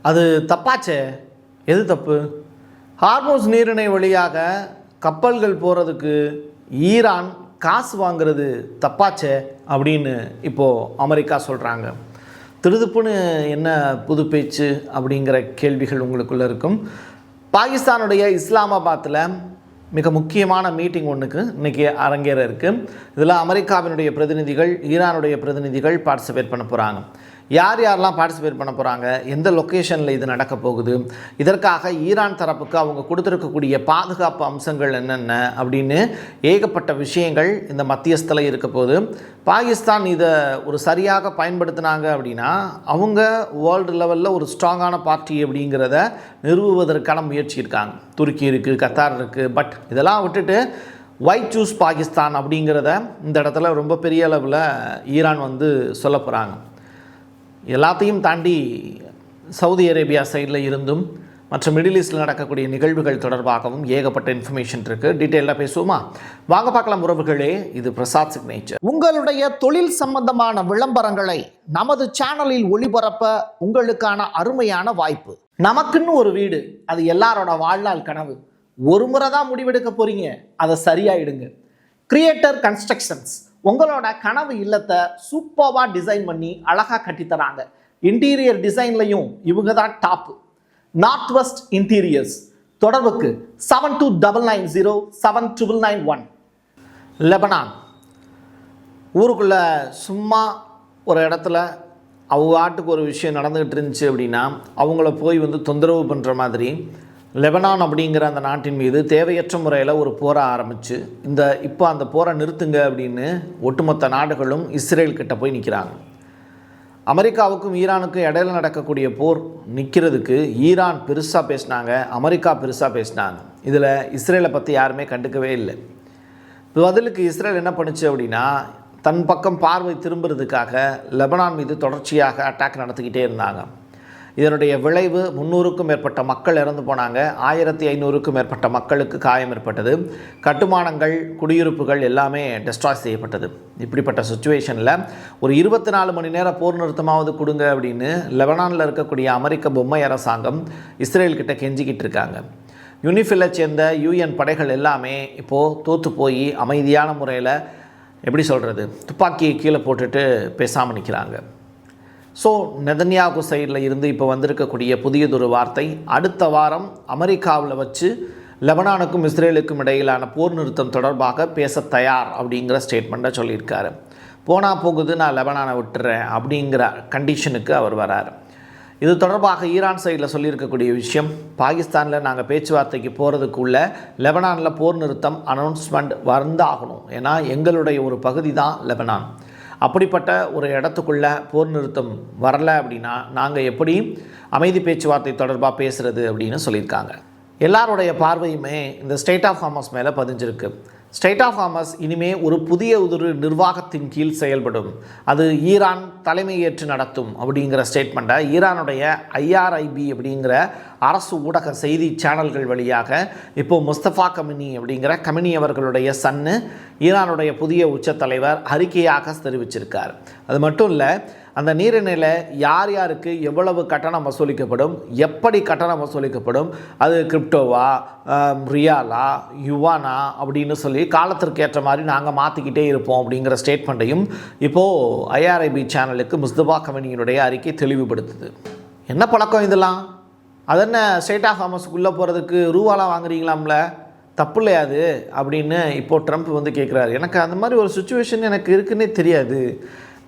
அது தப்பாச்சே. எது தப்பு? ஹார்மோஸ் நீரிணை வழியாக கப்பல்கள் போகிறதுக்கு ஈரான் காசு வாங்கிறது தப்பாச்சே அப்படின்னு இப்போது அமெரிக்கா சொல்கிறாங்க. திருதுப்புன்னு என்ன புது பேச்சு அப்படிங்கிற கேள்விகள் உங்களுக்குள்ளே இருக்கும். பாகிஸ்தானுடைய இஸ்லாமாபாத்தில் மிக முக்கியமான மீட்டிங் ஒன்றுக்கு இன்றைக்கி அரங்கேற இருக்குது. இதில் அமெரிக்காவினுடைய பிரதிநிதிகள், ஈரானுடைய பிரதிநிதிகள் பார்ட்டிசிபேட் பண்ண போகிறாங்க. யார் யாரெல்லாம் பார்ட்டிசிபேட் பண்ண போகிறாங்க, எந்த லொக்கேஷனில் இது நடக்க போகுது, இதற்காக ஈரான் தரப்புக்கு அவங்க கொடுத்துருக்கக்கூடிய பாதுகாப்பு அம்சங்கள் என்னென்ன அப்படின்னு ஏகப்பட்ட விஷயங்கள் இந்த மத்தியஸ்தில் இருக்க போது. பாகிஸ்தான் இதை ஒரு சரியாக பயன்படுத்தினாங்க அப்படின்னா அவங்க வேர்ல்டு லெவலில் ஒரு ஸ்ட்ராங்கான பார்ட்டி அப்படிங்கிறத நிறுவுவதற்கான முயற்சி இருக்காங்க. துருக்கி இருக்குது, கத்தார் இருக்குது. பட் இதெல்லாம் விட்டுட்டு வை சூஸ் பாகிஸ்தான் அப்படிங்கிறத இந்த இடத்துல ரொம்ப பெரிய அளவில் ஈரான் சொல்ல போகிறாங்க. எல்லாத்தையும் தாண்டி சவுதி அரேபியா சைடில் இருந்தும் மற்ற மிடில் ஈஸ்டில் நடக்கக்கூடிய நிகழ்வுகள் தொடர்பாகவும் ஏகப்பட்ட இன்ஃபர்மேஷன் இருக்குது. டீட்டெயிலாக பேசுவோமா? வாங்க பார்க்கலாம் உறவுகளே. இது பிரசாத் சிக்னேச்சர். உங்களுடைய தொழில் சம்பந்தமான விளம்பரங்களை நமது சேனலில் ஒளிபரப்ப உங்களுக்கான அருமையான வாய்ப்பு. நமக்குன்னு ஒரு வீடு, அது எல்லாரோட வாழ்நாள் கனவு. ஒரு முறை தான் முடிவெடுக்க போகிறீங்க, அதை சரியாயிடுங்க. கிரியேட்டர் கன்ஸ்ட்ரக்ஷன்ஸ் உங்களோட கனவு இல்லத்தை சூப்பராக டிசைன் பண்ணி அழகாக கட்டித்தராங்க. இன்டீரியர் டிசைன்லையும் இவங்க தான் டாப்பு. North west interiors. தொடர்புக்கு 7299079991. லெபனான். ஊருக்குள்ளே சும்மா ஒரு இடத்துல அவங்க ஆட்டுக்கு ஒரு விஷயம் நடந்துக்கிட்டு இருந்துச்சு அப்படின்னா அவங்கள போய் தொந்தரவு பண்ணுற மாதிரி லெபனான் அப்படிங்கிற அந்த நாட்டின் மீது தேவையற்ற முறையில் ஒரு போரை ஆரம்பித்து இப்போ அந்த போரை நிறுத்துங்க அப்படின்னு ஒட்டுமொத்த நாடுகளும் இஸ்ரேல் கிட்ட போய் நிற்கிறாங்க. அமெரிக்காவுக்கும் ஈரானுக்கும் இடையில நடக்கக்கூடிய போர் நிற்கிறதுக்கு ஈரான் பெருசாக பேசினாங்க, அமெரிக்கா பெருசாக பேசினாங்க. இதில் இஸ்ரேலை பற்றி யாருமே கண்டுக்கவே இல்லை. பதிலுக்கு இஸ்ரேல் என்ன பண்ணுச்சு அப்படின்னா தன் பக்கம் பார்வை திரும்புறதுக்காக லெபனான் மீது தொடர்ச்சியாக அட்டாக் நடத்திக்கிட்டே இருந்தாங்க. இதனுடைய விளைவு 300க்கும் மேற்பட்ட மக்கள் இறந்து போனாங்க. 1500க்கும் மேற்பட்ட மக்களுக்கு காயம் ஏற்பட்டது. கட்டுமானங்கள், குடியிருப்புகள் எல்லாமே டெஸ்ட்ராய் செய்யப்பட்டது. இப்படிப்பட்ட சுச்சுவேஷனில் ஒரு 24 மணி நேர போர் நிறுத்தமாவது கொடுங்க அப்படின்னு லெபனானில் இருக்கக்கூடிய அமெரிக்க பொம்மை அரசாங்கம் இஸ்ரேல் கிட்ட கெஞ்சிக்கிட்டு இருக்காங்க. யூனிஃபிலை சேர்ந்த யூஎன் படைகள் எல்லாமே இப்போது தோற்று போய் அமைதியான முறையில் துப்பாக்கியை கீழே போட்டுட்டு பேசாமல் நிற்கிறாங்க. ஸோ நெதன்யாகு சைடில் இருந்து இப்போ வந்திருக்கக்கூடிய புதியதொரு வார்த்தை, அடுத்த வாரம் அமெரிக்காவில் வச்சு லெபனானுக்கும் இஸ்ரேலுக்கும் இடையிலான போர் நிறுத்தம் தொடர்பாக பேச தயார் அப்படிங்கிற ஸ்டேட்மெண்ட்டை சொல்லியிருக்காரு. போனால் போகுது, நான் லெபனானை விட்டுறேன் அப்படிங்கிற கண்டிஷனுக்கு அவர் வராரு. இது தொடர்பாக ஈரான் சைடில் சொல்லியிருக்கக்கூடிய விஷயம், பாகிஸ்தானில் நாங்கள் பேச்சுவார்த்தைக்கு போகிறதுக்குள்ள லெபனானில் போர் நிறுத்தம் அனௌன்ஸ்மெண்ட் வந்தாகணும். ஏன்னா எங்களுடைய ஒரு பகுதி தான் லெபனான். அப்படிப்பட்ட ஒரு இடத்துக்குள்ளே போர் நிறுத்தம் வரலை அப்படின்னா நாங்கள் எப்படி அமைதி பேச்சுவார்த்தை தொடர்பாக பேசுகிறது அப்படின்னு சொல்லியிருக்காங்க. எல்லாருடைய பார்வையுமே இந்த ஸ்டேட் ஆஃப் ஹார்மஸ் மேலே பதிஞ்சிருக்கு. ஸ்டேட் ஆஃப் ஹார்மஸ் இனிமேல் ஒரு புதிய நிர்வாகத்தின் கீழ் செயல்படும், அது ஈரான் தலைமையேற்று நடத்தும் அப்படிங்கிற ஸ்டேட்மெண்ட்டை ஈரானுடைய IRIB அப்படிங்கிற அரசு ஊடக செய்தி சேனல்கள் வழியாக இப்போது முஸ்தபா கமினி அப்படிங்கிற கமினி அவர்களுடைய சன்னு ஈரானுடைய புதிய உச்சத்தலைவர் அறிக்கையாக தெரிவிச்சிருக்கார். அது மட்டும் இல்லை, அந்த நீரிணையில் யார் யாருக்கு எவ்வளவு கட்டணம் வசூலிக்கப்படும், எப்படி கட்டணம் வசூலிக்கப்படும், அது கிரிப்டோவா, ரியாலா, யுவானா அப்படின்னு சொல்லி காலத்திற்கு ஏற்ற மாதிரி நாங்கள் மாற்றிக்கிட்டே இருப்போம் அப்படிங்கிற ஸ்டேட்மெண்ட்டையும் இப்போது IRIB சேனலுக்கு முஸ்தபா கமினியினுடைய அறிக்கை தெளிவுபடுத்துது. என்ன பழக்கம் இதெல்லாம்? அதென்ன ஸ்டேட் ஆஃப் ஹார்மஸுக்குள்ளே போகிறதுக்கு ரூவாலாம் வாங்குறீங்களாம்ல, தப்பு இல்லையாது அப்படின்னு இப்போது ட்ரம்ப் கேட்குறாரு. எனக்கு அந்த மாதிரி ஒரு சுச்சுவேஷன் எனக்கு இருக்குன்னே தெரியாது,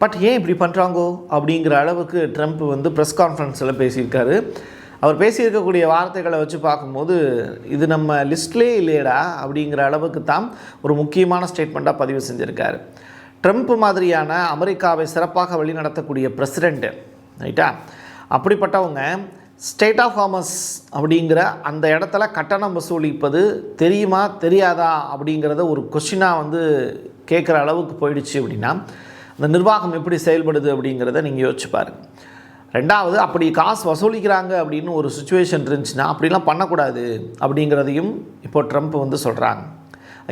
பட் ஏன் இப்படி பண்ணுறாங்கோ அப்படிங்கிற அளவுக்கு ட்ரம்ப் ப்ரெஸ் கான்ஃபரன்ஸில் பேசியிருக்காரு. அவர் பேசியிருக்கக்கூடிய வார்த்தைகளை வச்சு பார்க்கும்போது இது நம்ம லிஸ்ட்லேயே இல்லையடா அப்படிங்கிற அளவுக்கு தான் ஒரு முக்கியமான ஸ்டேட்மெண்ட்டாக பதிவு செஞ்சுருக்காரு. ட்ரம்ப் மாதிரியான அமெரிக்காவை சிறப்பாக வழிநடத்தக்கூடிய பிரசிடெண்ட்டு, ரைட்டா, அப்படிப்பட்டவங்க ஸ்டேட் ஆஃப் ஹார்மஸ் அப்படிங்கிற அந்த இடத்துல கட்டணம் வசூலிப்பது தெரியுமா தெரியாதா அப்படிங்கிறத ஒரு கொஸ்டினாக கேட்குற அளவுக்கு போயிடுச்சு அப்படின்னா அந்த நிர்வாகம் எப்படி செயல்படுது அப்படிங்கிறத நீங்கள் யோசிச்சு பாருங்கள். ரெண்டாவது, அப்படி காசு வசூலிக்கிறாங்க அப்படின்னு ஒரு சுச்சுவேஷன் இருந்துச்சுன்னா அப்படிலாம் பண்ணக்கூடாது அப்படிங்கிறதையும் இப்போ ட்ரம்ப் சொல்கிறாங்க.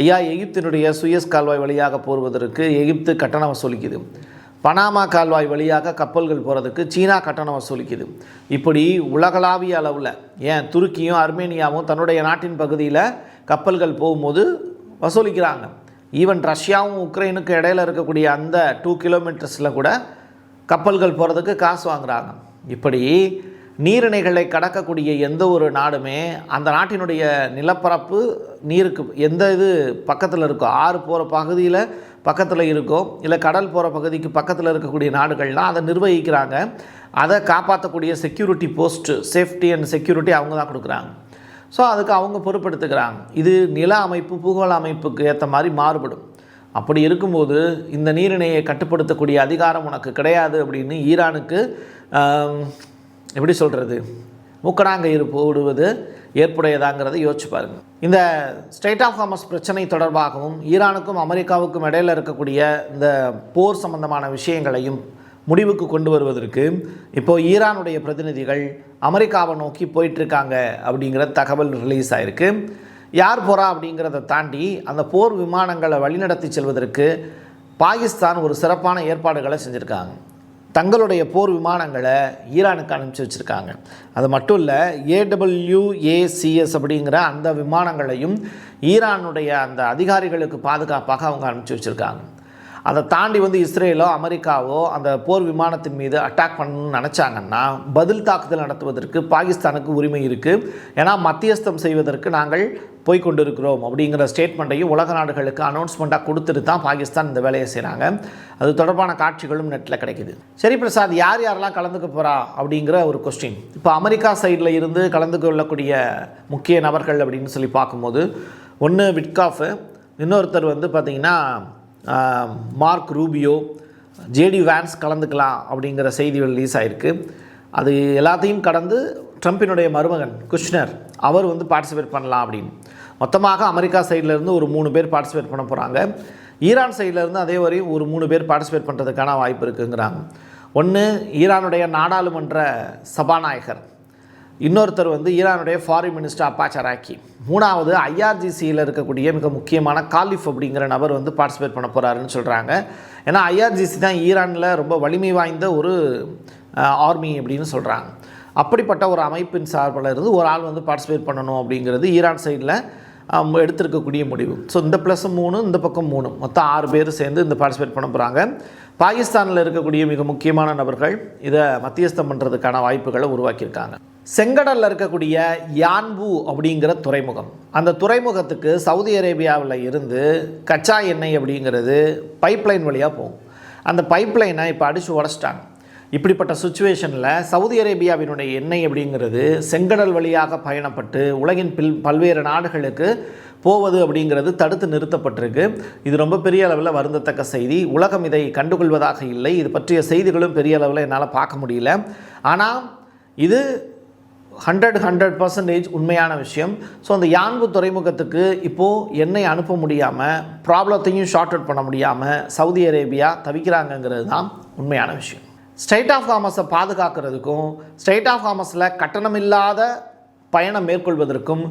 ஐயா, எகிப்தினுடைய சுயஸ் கால்வாய் வழியாக போவதற்கு எகிப்து கட்டணம் வசூலிக்குது. பனாமா கால்வாய் வழியாக கப்பல்கள் போகிறதுக்கு சீனா கட்டணம் வசூலிக்குது. இப்படி உலகளாவிய அளவில் ஏன் துருக்கியும் அர்மேனியாவும் தன்னுடைய நாட்டின் பகுதியில் கப்பல்கள் போகும்போது வசூலிக்கிறாங்க. ஈவன் ரஷ்யாவும் உக்ரைனுக்கு இடையில் இருக்கக்கூடிய அந்த 2 கிலோமீட்டர்ஸில் கூட கப்பல்கள் போகிறதுக்கு காசு வாங்குகிறாங்க. இப்படி நீரிணைகளை கடக்கக்கூடிய எந்த ஒரு நாடுமே அந்த நாட்டினுடைய நிலப்பரப்பு நீருக்கு எந்த இது பக்கத்தில் இருக்கோ, ஆறு போகிற பகுதியில் பக்கத்தில் இருக்கோ இல்லை கடல் போகிற பகுதிக்கு பக்கத்தில் இருக்கக்கூடிய நாடுகள்லாம் அதை நிர்வகிக்கிறாங்க. அதை காப்பாற்றக்கூடிய security post, safety and security அவங்க தான் கொடுக்குறாங்க. ஸோ அதுக்கு அவங்க பொறுப்பெடுத்துக்கிறாங்க. இது நில அமைப்பு பூகோள அமைப்புக்கு ஏற்ற மாதிரி மாறுபடும். அப்படி இருக்கும்போது இந்த நீரிணையை கட்டுப்படுத்தக்கூடிய அதிகாரம் உனக்கு கிடையாது அப்படின்னு ஈரானுக்கு எப்படி சொல்கிறது, மூக்கணாங்கயிறு போடுவது ஏற்புடையதாங்கிறத யோசிச்சு பாருங்கள். இந்த ஸ்ட்ரெய்ட் ஆஃப் ஹார்மஸ் பிரச்சனை தொடர்பாகவும் ஈரானுக்கும் அமெரிக்காவுக்கும் இடையில் இருக்கக்கூடிய இந்த போர் சம்பந்தமான விஷயங்களையும் முடிவுக்கு கொண்டு வருவதற்கு இப்போது ஈரானுடைய பிரதிநிதிகள் அமெரிக்காவை நோக்கி போயிட்டுருக்காங்க அப்படிங்கிற தகவல் ரிலீஸ் ஆகிருக்கு. யார் போகிறா அப்படிங்கிறத தாண்டி அந்த போர் விமானங்களை வழிநடத்தி செல்வதற்கு பாகிஸ்தான் ஒரு சிறப்பான ஏற்பாடுகளை செஞ்சுருக்காங்க. தங்களுடைய போர் விமானங்களை ஈரானுக்கு அனுப்பிச்சி வச்சுருக்காங்க. அது மட்டும் இல்லை, AWACS அப்படிங்கிற அந்த விமானங்களையும் ஈரானுடைய அந்த அதிகாரிகளுக்கு பாதுகாப்பாக அவங்க அனுப்பிச்சி வச்சுருக்காங்க. அதை தாண்டி இஸ்ரேலோ அமெரிக்காவோ அந்த போர் விமானத்தின் மீது அட்டாக் பண்ணணும்னு நினச்சாங்கன்னா பதில் தாக்குதல் நடத்துவதற்கு பாகிஸ்தானுக்கு உரிமை இருக்குது. ஏன்னா மத்தியஸ்தம் செய்வதற்கு நாங்கள் போய்கொண்டிருக்கிறோம் அப்படிங்கிற ஸ்டேட்மெண்ட்டையும் உலக நாடுகளுக்கு அனௌன்ஸ்மெண்ட்டாக கொடுத்துட்டு தான் பாகிஸ்தான் இந்த வேலையை செய்கிறாங்க. அது தொடர்பான காட்சிகளும் நெட்டில் கிடைக்குது. சரி பிரசாத், யார் யாரெல்லாம் கலந்துக்க போகிறா அப்படிங்கிற ஒரு கொஸ்டின். இப்போ அமெரிக்கா சைடில் இருந்து கலந்து கொள்ளக்கூடிய முக்கிய நபர்கள் அப்படின்னு சொல்லி பார்க்கும்போது ஒன்று விட்காஃபு, இன்னொருத்தர் பார்த்திங்கன்னா மார்க் ரூபியோ, JD வான்ஸ் கலந்துக்கலாம் அப்படிங்கிற செய்திகள் ரிலீஸ் ஆகிருக்கு. அது எல்லாத்தையும் கடந்து ட்ரம்பினுடைய மருமகன் குஷ்னர் அவர் பார்ட்டிசிபேட் பண்ணலாம் அப்படின்னு. மொத்தமாக அமெரிக்கா சைட்லேருந்து ஒரு 3 பேர் பார்ட்டிசிபேட் பண்ண போகிறாங்க. ஈரான் சைட்லேருந்து அதே வரையும் ஒரு 3 பேர் பார்ட்டிசிபேட் பண்ணுறதுக்கான வாய்ப்பு இருக்குங்கிறாங்க. ஒன்று ஈரானுடைய நாடாளுமன்ற சபாநாயகர், இன்னொருத்தர் ஈரானுடைய ஃபாரின் மினிஸ்டர் அப்பாஸ் அராக்சி, மூணாவது IRGCயில் இருக்கக்கூடிய மிக முக்கியமான காலிஃப் அப்படிங்கிற நபர் பார்ட்டிசிபேட் பண்ண போகிறாருன்னு சொல்கிறாங்க. ஏன்னா IRGC தான் ஈரானில் ரொம்ப வலிமை வாய்ந்த ஒரு ஆர்மி அப்படின்னு சொல்கிறாங்க. அப்படிப்பட்ட ஒரு அமைப்பின் சார்பில் இருந்து ஒரு ஆள் பார்ட்டிசிபேட் பண்ணணும் அப்படிங்கிறது ஈரான் சைடில் எடுத்திருக்கக்கூடிய முடிவு. ஸோ இந்த +3 இந்த பக்கம் 3 மொத்தம் 6 பேர் சேர்ந்து இந்த பார்ட்டிசிபேட் பண்ண போகிறாங்க. பாகிஸ்தானில் இருக்கக்கூடிய மிக முக்கியமான நபர்கள் இதை மத்தியஸ்தம் பண்ணுறதுக்கான வாய்ப்புகளை உருவாக்கியிருக்காங்க. செங்கடலில் இருக்கக்கூடிய யான்பு அப்படிங்கிற துறைமுகம், அந்த துறைமுகத்துக்கு சவுதி அரேபியாவில் இருந்து கச்சா எண்ணெய் அப்படிங்கிறது பைப்லைன் வழியாக போகும். அந்த பைப்லைனை இப்போ அடித்து உடச்சிட்டாங்க. இப்படிப்பட்ட சுச்சுவேஷனில் சவுதி அரேபியாவினுடைய எண்ணெய் அப்படிங்கிறது செங்கடல் வழியாக பயணப்பட்டு உலகின் பல்வேறு நாடுகளுக்கு போவது அப்படிங்கிறது தடுத்து நிறுத்தப்பட்டிருக்கு. இது ரொம்ப பெரிய அளவில் வருந்தத்தக்க செய்தி. உலகம் இதை கண்டுகொள்வதாக இல்லை. இது பற்றிய செய்திகளும் பெரிய அளவில் என்னால் பார்க்க முடியல. ஆனால் இது 100% உண்மையான விஷயம். ஸோ அந்த யான்பு துறைமுகத்துக்கு இப்போது எண்ணெய் அனுப்ப முடியாமல், ப்ராப்ளத்தையும் ஷார்ட் அவுட் பண்ண முடியாமல் சவுதி அரேபியா தவிக்கிறாங்கங்கிறது தான் உண்மையான விஷயம். ஸ்ட்ரெய்ட் ஆஃப் ஹார்மஸை பாதுகாக்கிறதுக்கும் ஸ்ட்ரெய்ட் ஆஃப் ஹார்மஸில் கட்டணமில்லாத பயணம் மேற்கொள்வதற்கும்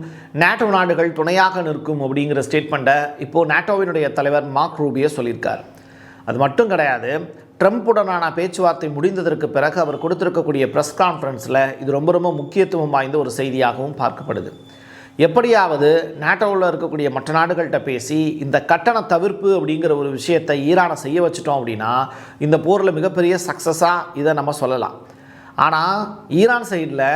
நேட்டோ நாடுகள் துணையாக நிற்கும் அப்படிங்கிற ஸ்டேட்மெண்ட்டை இப்போது நேட்டோவினுடைய தலைவர் மார்க் ரூபியோ சொல்லியிருக்கார். அது மட்டும் கிடையாது, ட்ரம்ப்புடனான பேச்சுவார்த்தை முடிந்ததற்கு பிறகு அவர் கொடுத்திருக்கக்கூடிய ப்ரெஸ் கான்ஃபரன்ஸில் இது ரொம்ப ரொம்ப முக்கியத்துவம் வாய்ந்த ஒரு செய்தியாகவும் பார்க்கப்படுது. எப்படியாவது நேட்டோவில் இருக்கக்கூடிய மற்ற நாடுகள்கிட்ட பேசி இந்த கட்டண தவிர்ப்பு அப்படிங்கிற ஒரு விஷயத்தை ஈரானை செய்ய வச்சுட்டோம் அப்படின்னா இந்த போரில் மிகப்பெரிய சக்ஸஸாக இதை நம்ம சொல்லலாம். ஆனால் ஈரான் சைடில்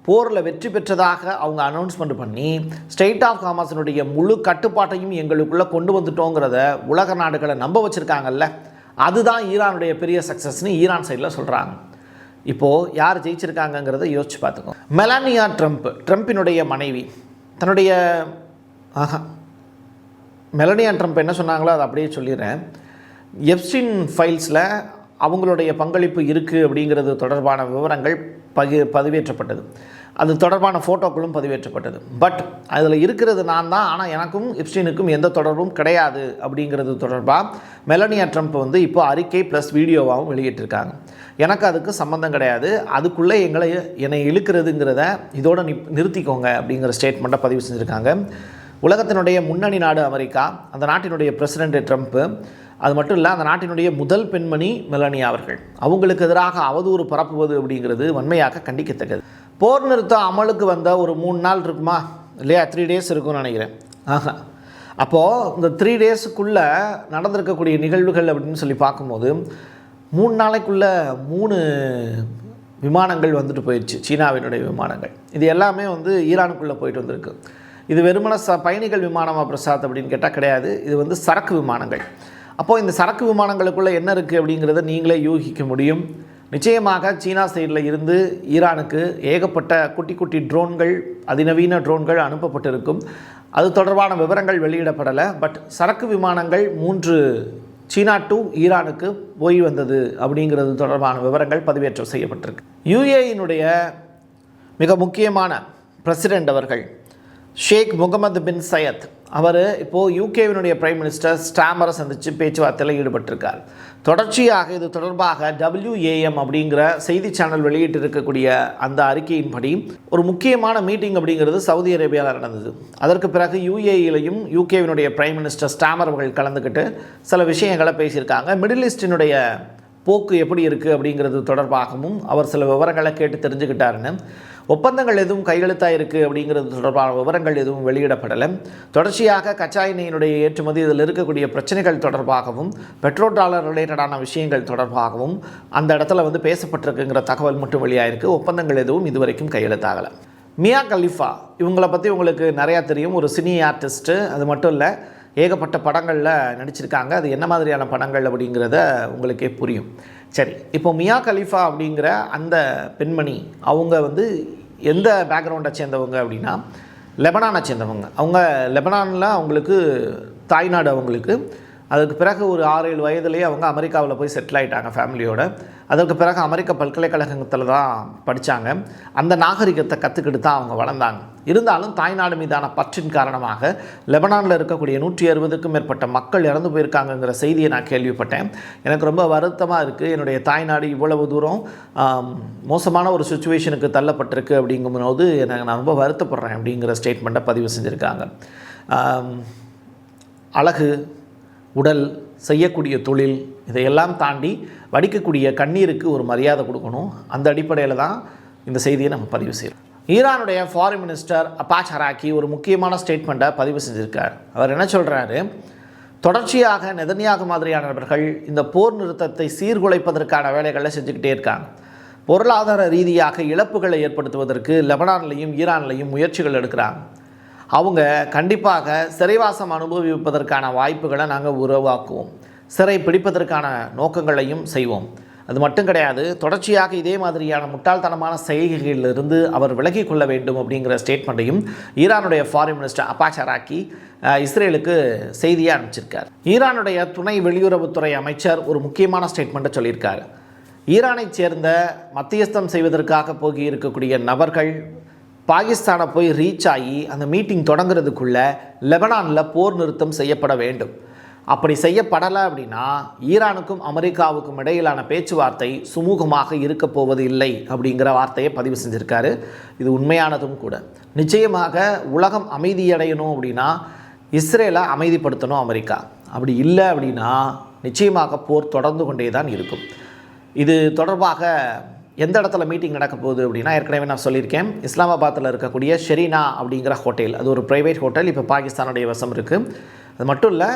போரில் வெற்றி பெற்றதாக அவங்க அனௌன்ஸ்மெண்ட் பண்ணி ஸ்ட்ரெய்ட் ஆஃப் ஹார்மஸினுடைய முழு கட்டுப்பாட்டையும் எங்களுக்குள்ளே கொண்டு வந்துட்டோங்கிறத உலக நாடுகளை நம்ப வச்சுருக்காங்கல்ல, அதுதான் ஈரானுடைய பெரிய சக்ஸஸ்னு ஈரான் சைடில் சொல்கிறாங்க. இப்போது யார் ஜெயிச்சிருக்காங்கங்கிறத யோசிச்சு பார்த்துக்கோங்க. மெலானியா ட்ரம்பினுடைய மனைவி தன்னுடைய மெலனியா ட்ரம்ப் என்ன சொன்னாங்களோ அதை அப்படியே சொல்லிடுறேன். எப்ஸ்டீன் ஃபைல்ஸில் அவங்களுடைய பங்களிப்பு இருக்குது அப்படிங்கிறது தொடர்பான விவரங்கள் பதிவேற்றப்பட்டது. அது தொடர்பான ஃபோட்டோக்களும் பதிவேற்றப்பட்டது. பட் அதில் இருக்கிறது நான் தான், ஆனால் எனக்கும் எப்ஸ்டீனுக்கும் எந்த தொடர்பும் கிடையாது அப்படிங்கிறது தொடர்பாக மெலனியா ட்ரம்ப் இப்போ அறிக்கை ப்ளஸ் வீடியோவாகவும் வெளியிட்டிருக்காங்க. எனக்கு அதுக்கு சம்மந்தம் கிடையாது, அதுக்குள்ளே என்னை இழுக்கிறதுங்கிறத இதோடு நிறுத்திக்கோங்க அப்படிங்கிற ஸ்டேட்மெண்ட்டை பதிவு செஞ்சுருக்காங்க. உலகத்தினுடைய முன்னணி நாடு அமெரிக்கா, அந்த நாட்டினுடைய பிரசிடென்ட் ட்ரம்ப்பு, அது மட்டும் இல்லை, அந்த நாட்டினுடைய முதல் பெண்மணி மெலனியா அவர்கள். அவங்களுக்கு எதிராக அவதூறு பரப்புவது அப்படிங்கிறது வன்மையாக கண்டிக்கத்தக்கது. போர் நிறுத்தம் அமலுக்கு வந்த ஒரு 3 நாள் இருக்குமா இல்லையா, 3 days இருக்கும்னு நினைக்கிறேன். அப்போது இந்த 3 daysக்குள்ளே நடந்திருக்கக்கூடிய நிகழ்வுகள் அப்படின்னு சொல்லி பார்க்கும்போது 3 நாளைக்குள்ளே 3 விமானங்கள் வந்துட்டு போயிடுச்சு, சீனாவினுடைய விமானங்கள். இது எல்லாமே ஈரானுக்குள்ளே போயிட்டு வந்திருக்கு. இது வெறுமன பயணிகள் விமானமா பிரசாத் அப்படின்னு கேட்டால் கிடையாது, இது சரக்கு விமானங்கள். அப்போது இந்த சரக்கு விமானங்களுக்குள்ளே என்ன இருக்குது அப்படிங்கிறத நீங்களே யூகிக்க முடியும். நிச்சயமாக சீனா சைடில் இருந்து ஈரானுக்கு ஏகப்பட்ட குட்டி குட்டி ட்ரோன்கள், அதிநவீன ட்ரோன்கள் அனுப்பப்பட்டிருக்கும். அது தொடர்பான விவரங்கள் வெளியிடப்படலை. பட் சரக்கு விமானங்கள் 3 சீனா டு ஈரானுக்கு போய் வந்தது அப்படிங்கிறது தொடர்பான விவரங்கள் பதிவேற்றம் செய்யப்பட்டிருக்கு. யுஏஇனுடைய மிக முக்கியமான பிரசிடெண்ட் அவர்கள் ஷேக் முகமது பின் சையத் அவர் இப்போது யூகேவினுடைய பிரைம் மினிஸ்டர் ஸ்டாமரை சந்தித்து பேச்சுவார்த்தையில் ஈடுபட்டிருக்கார். தொடர்ச்சியாக இது தொடர்பாக WAM அப்படிங்கிற செய்தி சேனல் வெளியிட்டிருக்கக்கூடிய அந்த அறிக்கையின்படி ஒரு முக்கியமான மீட்டிங் அப்படிங்கிறது சவுதி அரேபியாவில் நடந்தது. அதற்கு பிறகு UAEலையும் யூகேவினுடைய பிரைம் மினிஸ்டர் ஸ்டாமர் அவர்கள் கலந்துக்கிட்டு சில விஷயங்களை பேசியிருக்காங்க. மிடில் ஈஸ்டினுடைய போக்கு எப்படி இருக்குது அப்படிங்கிறது தொடர்பாகவும் அவர் சில விவரங்களை கேட்டு தெரிஞ்சுக்கிட்டாருன்னு. ஒப்பந்தங்கள் எதுவும் கையெழுத்தாக இருக்குது அப்படிங்கிறது தொடர்பான விவரங்கள் எதுவும் வெளியிடப்படலை. தொடர்ச்சியாக கச்சா எண்ணெயினுடைய ஏற்றுமதி, இதில் இருக்கக்கூடிய பிரச்சனைகள் தொடர்பாகவும் பெட்ரோல் டாலர் ரிலேட்டடான விஷயங்கள் தொடர்பாகவும் அந்த இடத்துல பேசப்பட்டிருக்குங்கிற தகவல் மட்டும் வெளியாயிருக்கு. ஒப்பந்தங்கள் எதுவும் இதுவரைக்கும் கையெழுத்தாகலை. மியா கலிஃபா இவங்களை பற்றி உங்களுக்கு நிறையா தெரியும். ஒரு சினி ஆர்டிஸ்ட்டு. அது மட்டும் இல்லை, ஏகப்பட்ட படங்களில் நடிச்சிருக்காங்க. அது என்ன மாதிரியான படங்கள் அப்படிங்கிறத உங்களுக்கே புரியும். சரி, இப்போ மியா கலிஃபா அப்படிங்கிற அந்த பெண்மணி அவங்க எந்த பேக்ரவுண்டை சேர்ந்தவங்க அப்படின்னா லெபனானை சேர்ந்தவங்க. அவங்க லெபனானில் அவங்களுக்கு தாய்நாடு அவங்களுக்கு. அதுக்கு பிறகு ஒரு 6-7 வயதுலேயே அவங்க அமெரிக்காவில் போய் செட்டில் ஆகிட்டாங்க ஃபேமிலியோடு. அதற்கு பிறகு அமெரிக்க பல்கலைக்கழகத்தில் தான் படித்தாங்க. அந்த நாகரிகத்தை கற்றுக்கிட்டு தான் அவங்க வளர்ந்தாங்க. இருந்தாலும் தாய்நாடு மீதான பற்றின் காரணமாக லெபனானில் இருக்கக்கூடிய 160க்கும் மேற்பட்ட மக்கள் இறந்து போயிருக்காங்கங்கிற செய்தியை நான் கேள்விப்பட்டேன். எனக்கு ரொம்ப வருத்தமாக இருக்குது. என்னுடைய தாய்நாடு இவ்வளவு தூரம் மோசமான ஒரு சுச்சுவேஷனுக்கு தள்ளப்பட்டிருக்கு அப்படிங்கும்போது நான் ரொம்ப வருத்தப்படுறேன் அப்படிங்கிற ஸ்டேட்மெண்ட்டை பதிவு செஞ்சுருக்காங்க. அழகு, உடல், செய்யக்கூடிய தொழில், இதையெல்லாம் தாண்டி வடிக்கக்கூடிய கண்ணீருக்கு ஒரு மரியாதை கொடுக்கணும். அந்த அடிப்படையில் தான் இந்த செய்தியை நம்ம பதிவு செய்கிறோம். ஈரானுடைய ஃபாரின் மினிஸ்டர் அப்பாஸ் அராக்கி ஒரு முக்கியமான ஸ்டேட்மெண்ட்டை பதிவு செஞ்சுருக்கார். அவர் என்ன சொல்கிறாரு, தொடர்ச்சியாக நெதன்யாகு மாதிரியானவர்கள் இந்த போர் நிறுத்தத்தை சீர்குலைப்பதற்கான வேலைகளை செஞ்சுக்கிட்டே இருக்காங்க. பொருளாதார ரீதியாக இழப்புகளை ஏற்படுத்துவதற்கு லெபனான்லையும் ஈரான்லையும் முயற்சிகள் எடுக்கிறாங்க. அவங்க கண்டிப்பாக சிறைவாசம் அனுபவிப்பதற்கான வாய்ப்புகளை நாங்கள் உருவாக்குவோம். சிறை பிடிப்பதற்கான நோக்கங்களையும் செய்வோம். அது மட்டும் கிடையாது, தொடர்ச்சியாக இதே மாதிரியான முட்டாள்தனமான செய்கைகளிலிருந்து அவர் விலகி கொள்ள வேண்டும் அப்படிங்கிற ஸ்டேட்மெண்ட்டையும் ஈரானுடைய ஃபாரின் மினிஸ்டர் அப்பாஸ் அராக்கி இஸ்ரேலுக்கு செய்தியாக அனுப்பிச்சிருக்கார். ஈரானுடைய துணை வெளியுறவுத்துறை அமைச்சர் ஒரு முக்கியமான ஸ்டேட்மெண்ட்டை சொல்லியிருக்கார். ஈரானை சேர்ந்த மத்தியஸ்தம் செய்வதற்காக போகி இருக்கக்கூடிய நபர்கள் பாகிஸ்தானை போய் ரீச் ஆகி அந்த மீட்டிங் தொடங்குறதுக்குள்ளே லெபனானில் போர் நிறுத்தம் செய்யப்பட வேண்டும். அப்படி செய்யப்படலை அப்படின்னா ஈரானுக்கும் அமெரிக்காவுக்கும் இடையிலான பேச்சுவார்த்தை சுமூகமாக இருக்க போவது இல்லை அப்படிங்கிற வார்த்தையை பதிவு செஞ்சுருக்காரு. இது உண்மையானதும் கூட. நிச்சயமாக உலகம் அமைதியடையணும் அப்படின்னா இஸ்ரேலை அமைதிப்படுத்தணும் அமெரிக்கா. அப்படி இல்லை அப்படின்னா நிச்சயமாக போர் தொடர்ந்து கொண்டே தான் இருக்கும். இது தொடர்பாக எந்த இடத்துல மீட்டிங் நடக்க போகுது அப்படின்னா, ஏற்கனவே நான் சொல்லியிருக்கேன், இஸ்லாமாபாத்தில் இருக்கக்கூடிய ஷெரீனா அப்படிங்கிற ஹோட்டல். அது ஒரு ப்ரைவேட் ஹோட்டல், இப்போ பாகிஸ்தானுடைய வசம் இருக்குது. அது மட்டும் இல்லை,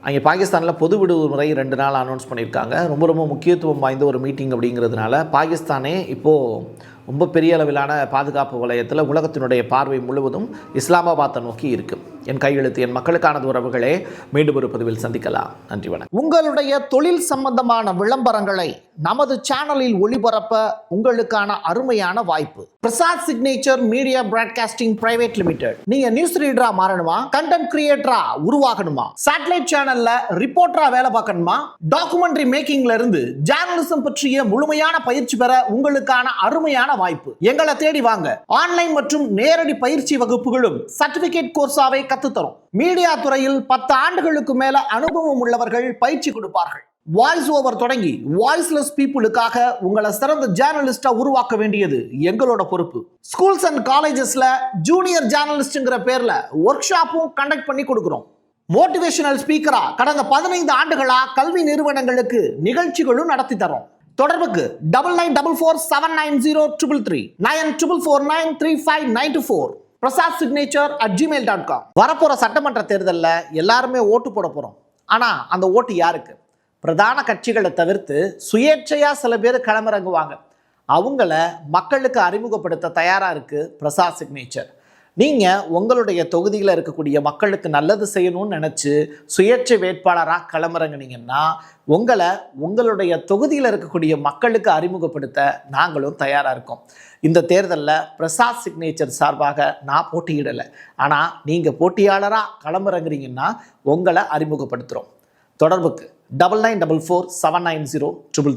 அங்கே பாகிஸ்தானில் பொது விடுமுறை 2 நாள் அனௌன்ஸ் பண்ணியிருக்காங்க. ரொம்ப ரொம்ப முக்கியத்துவம் வாய்ந்த ஒரு மீட்டிங் அப்படிங்கிறதுனால பாகிஸ்தானே இப்போது ரொம்ப பெரிய அளவிலான பாதுகாப்பு வலயத்தில் உலகத்தினுடைய பார்வை முழுவதும் இஸ்லாமாபாத்தை நோக்கி இருக்குது. என் கையெழுத்து, என் மக்களுக்கானது உறவுகளே. மீண்டும் ஒரு பதிவில் சந்திக்கலாம். நன்றி, வணக்கம். உங்களுடைய தொழில் சம்பந்தமான விளம்பரங்களை நமது சேனலில் ஒளிபரப்ப உங்களுக்கான அருமையான வாய்ப்பு. Prasad signature media broadcasting private limited. நீங்க நியூஸ் ரீடரா மாறணுமா, கண்டென்ட் கிரியேட்டரா உருவாகணுமா, சேட்டலைட் சேனல்ல ரிப்போர்ட்டரா வேலை பார்க்கணுமா, டாக்குமெண்ட்ரி மேக்கிங்ல இருந்து ஜேர்னலிசம் பற்றிய முழுமையான பயிற்சி பெற உங்களுக்கான அருமையான வாய்ப்பு. எங்களை தேடி வாங்க. ஆன்லைன் மற்றும் நேரடி பயிற்சி வகுப்புகளும் சர்டிபிகேட் கோர்ஸாவே கத்துத்தரும். மீடியா துறையில் 10 ஆண்டுகளுக்கு மேல அனுபவம் உள்ளவர்கள் பயிற்சி கொடுப்பார்கள். வாய்ஸ் ஓவர் தொடங்கி வாய்ஸ்லெஸ் பீப்புளுக்காக உங்களை சிறந்த ஜேர்னலிஸ்டா உருவாக்க வேண்டியது எங்களோட பொறுப்பு. ஸ்கூல்ஸ் அண்ட் காலேஜஸ்ல ஜூனியர் ஜேர்னலிஸ்ட்ங்கிற பேர்ல ஒர்க் ஷாப்பும் கண்டக்ட் பண்ணி கொடுக்கிறோம். மோட்டிவேஷனல் ஸ்பீக்கரா கடந்த 15 ஆண்டுகளா கல்வி நிறுவனங்களுக்கு நிகழ்ச்சிகளும் நடத்தி தரோம். தொடர்புக்கு 9944790333 94493594 prasadsignature@gmail.com. வரப்போற சட்டமன்ற தேர்தலில் எல்லாருமே ஓட்டு போட போறோம். ஆனா அந்த ஓட்டு யாருக்கு? பிரதான கட்சிகளை தவிர்த்து சுயேட்சையா சில பேர் களமிறங்குவாங்க. அவங்கள மக்களுக்கு அறிமுகப்படுத்த தயாரா இருக்கு பிரசாத் சிக்னேச்சர். நீங்க உங்களுடைய தொகுதியில் இருக்கக்கூடிய மக்களுக்கு நல்லது செய்யணும்னு நினைச்சு சுயேட்சை வேட்பாளராக களமிறங்குனீங்கன்னா உங்களை உங்களுடைய தொகுதியில் இருக்கக்கூடிய மக்களுக்கு அறிமுகப்படுத்த நாங்களும் தயாரா இருக்கோம். இந்த தேர்தலில் பிரசாத் சிக்னேச்சர் சார்பாக நான் போட்டியிடலை. ஆனால் நீங்கள் போட்டியாளராக களமிறங்குறீங்கன்னா உங்களை அறிமுகப்படுத்துகிறோம். தொடர்புக்கு 9944790333